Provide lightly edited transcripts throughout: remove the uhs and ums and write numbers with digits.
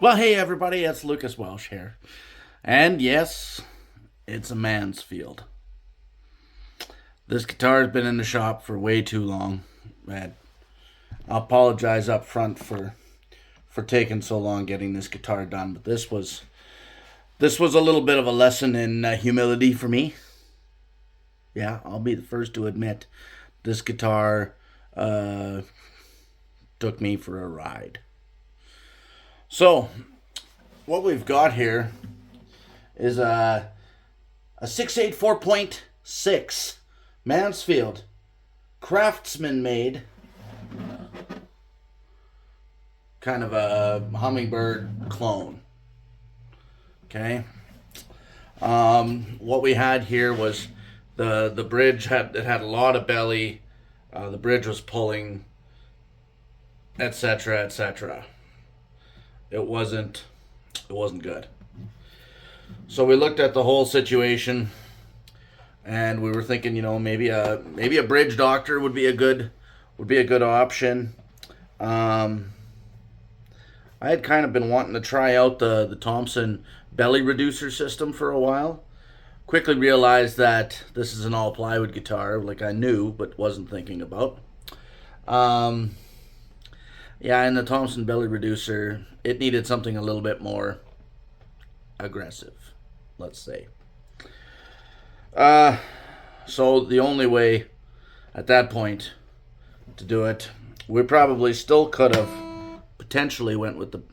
Well, hey everybody, it's Lucas Welsh here. And yes, it's a Mansfield. This guitar has been in the shop for way too long. And I apologize up front for taking so long getting this guitar done, but this was a little bit of a lesson in humility for me. Yeah, I'll be the first to admit this guitar took me for a ride. So, what we've got here is a 684.6 Mansfield Craftsman made kind of a hummingbird clone. Okay. What we had here was the bridge had a lot of belly. The bridge was pulling, etc., etc. It wasn't good. So we looked at the whole situation, and we were thinking, maybe a bridge doctor would be a good option. I had kind of been wanting to try out the Thompson belly reducer system for a while. Quickly realized that this is an all plywood guitar, like I knew but wasn't thinking about. Yeah, and the Thompson belly reducer, it needed something a little bit more aggressive, let's say. So the only way at that point to do it, we probably still could have potentially went with the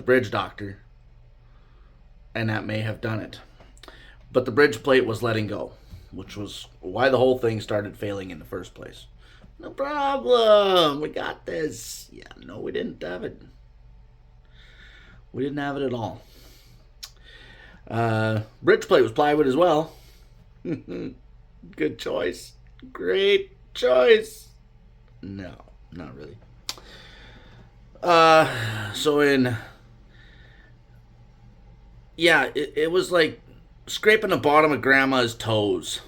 bridge doctor, and that may have done it. But the bridge plate was letting go, which was why the whole thing started failing in the first place. No problem. We got this. Yeah, no, we didn't have it. We didn't have it at all. Bridge plate was plywood as well. Good choice. Great choice. No, not really. It was like scraping the bottom of grandma's toes.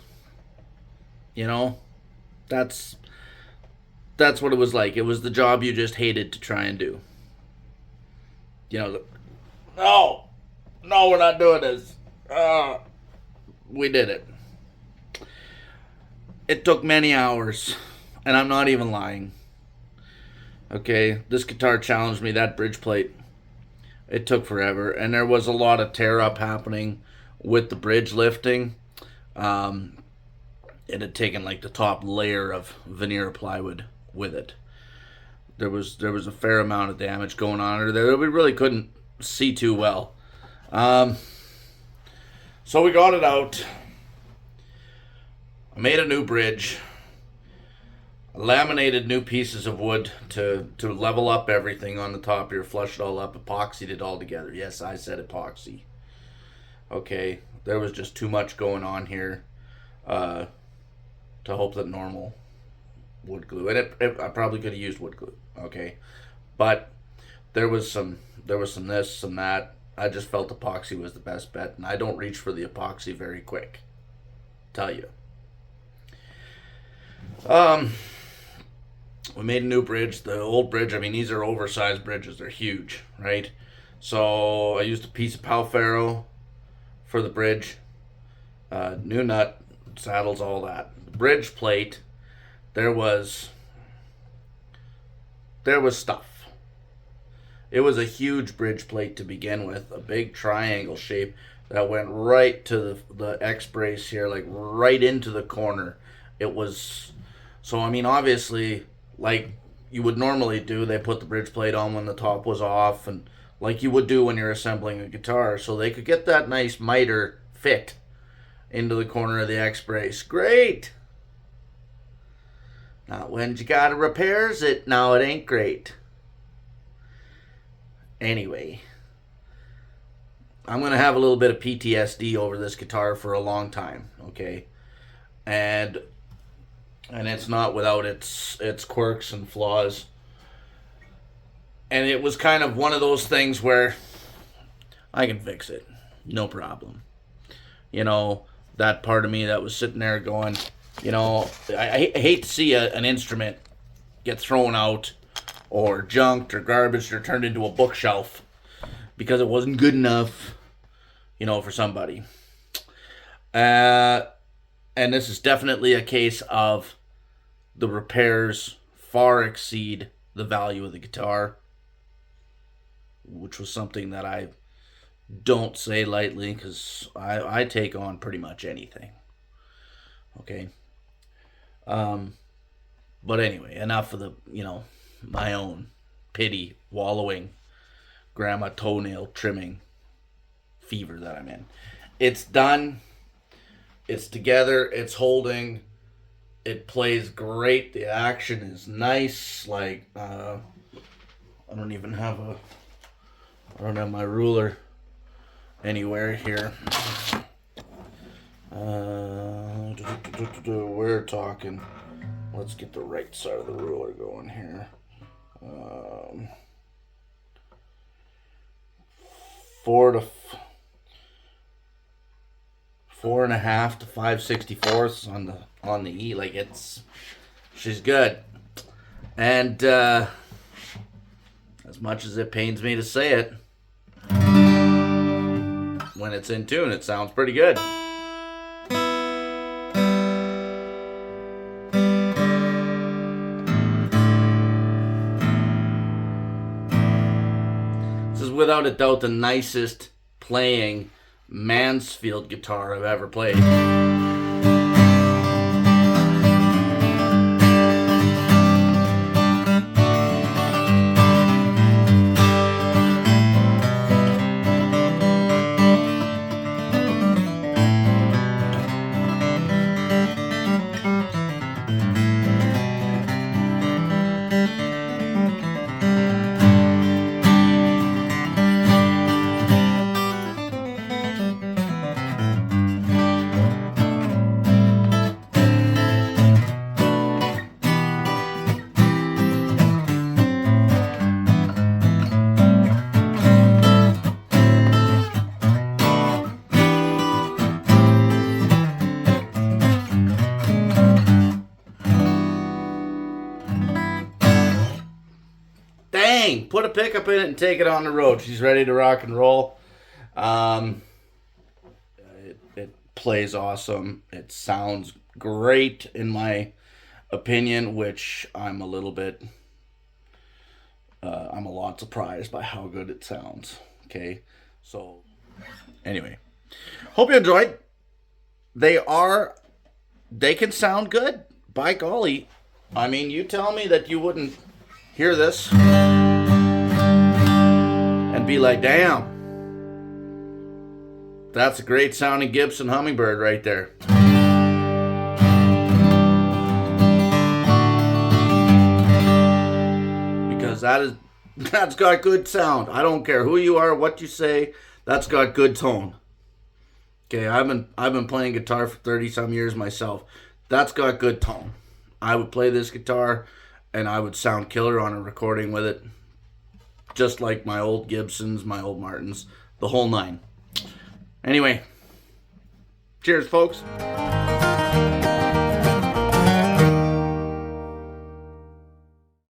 That's what it was like. It was the job you just hated to try and do. No, we're not doing this. We did it. It took many hours, and I'm not even lying. Okay, this guitar challenged me, that bridge plate. It took forever, and there was a lot of tear up happening with the bridge lifting. It had taken like the top layer of veneer plywood with it. There was a fair amount of damage going on under there that we really couldn't see too well. So we got it out. I made a new bridge. I laminated new pieces of wood to level up everything on the top here, flush it all up, epoxied it all together. Yes, I said epoxy. Okay, there was just too much going on here to hope that normal wood glue, and I probably could have used wood glue. Okay, but there was some this, some that. I just felt epoxy was the best bet, and I don't reach for the epoxy very quick. Tell you. We made a new bridge. The old bridge, these are oversized bridges. They're huge, right? So I used a piece of Palfaro for the bridge. New nut, saddles, all that. The bridge plate, there was stuff. It was a huge bridge plate to begin with, a big triangle shape that went right to the X brace here, like right into the corner. It was, so obviously, like you would normally do, they put the bridge plate on when the top was off, and like you would do when you're assembling a guitar, so they could get that nice miter fit into the corner of the X brace. Great! Not when you gotta repairs it. Now it ain't great. Anyway, I'm going to have a little bit of PTSD over this guitar for a long time, okay? And it's not without its quirks and flaws. And it was kind of one of those things where I can fix it. No problem. That part of me that was sitting there going, I hate to see an instrument get thrown out or junked or garbaged or turned into a bookshelf because it wasn't good enough, for somebody. And this is definitely a case of the repairs far exceed the value of the guitar, which was something that I don't say lightly, because I take on pretty much anything. Okay. But anyway, enough of the, my own pity, wallowing, grandma toenail trimming fever that I'm in. It's done. It's together. It's holding. It plays great. The action is nice. Like, I don't have my ruler anywhere here. We're talking. Let's get the right side of the ruler going here. 4.5 to 5/64 on the E. Like, she's good. And as much as it pains me to say it, when it's in tune, it sounds pretty good. This is without a doubt the nicest playing Mansfield guitar I've ever played. Dang, put a pickup in it and take it on the road. She's ready to rock and roll. It plays awesome. It sounds great in my opinion, which I'm a lot surprised by how good it sounds. Okay, so anyway, hope you enjoyed. They can sound good. By golly, I mean, you tell me that you wouldn't hear this and be like, damn, that's a great sounding Gibson Hummingbird right there. Because that's got good sound. I don't care who you are, what you say, that's got good tone. Okay, I've been playing guitar for 30 some years myself. That's got good tone. I would play this guitar and I would sound killer on a recording with it. Just like my old Gibsons, my old Martins, the whole nine. Anyway, cheers, folks.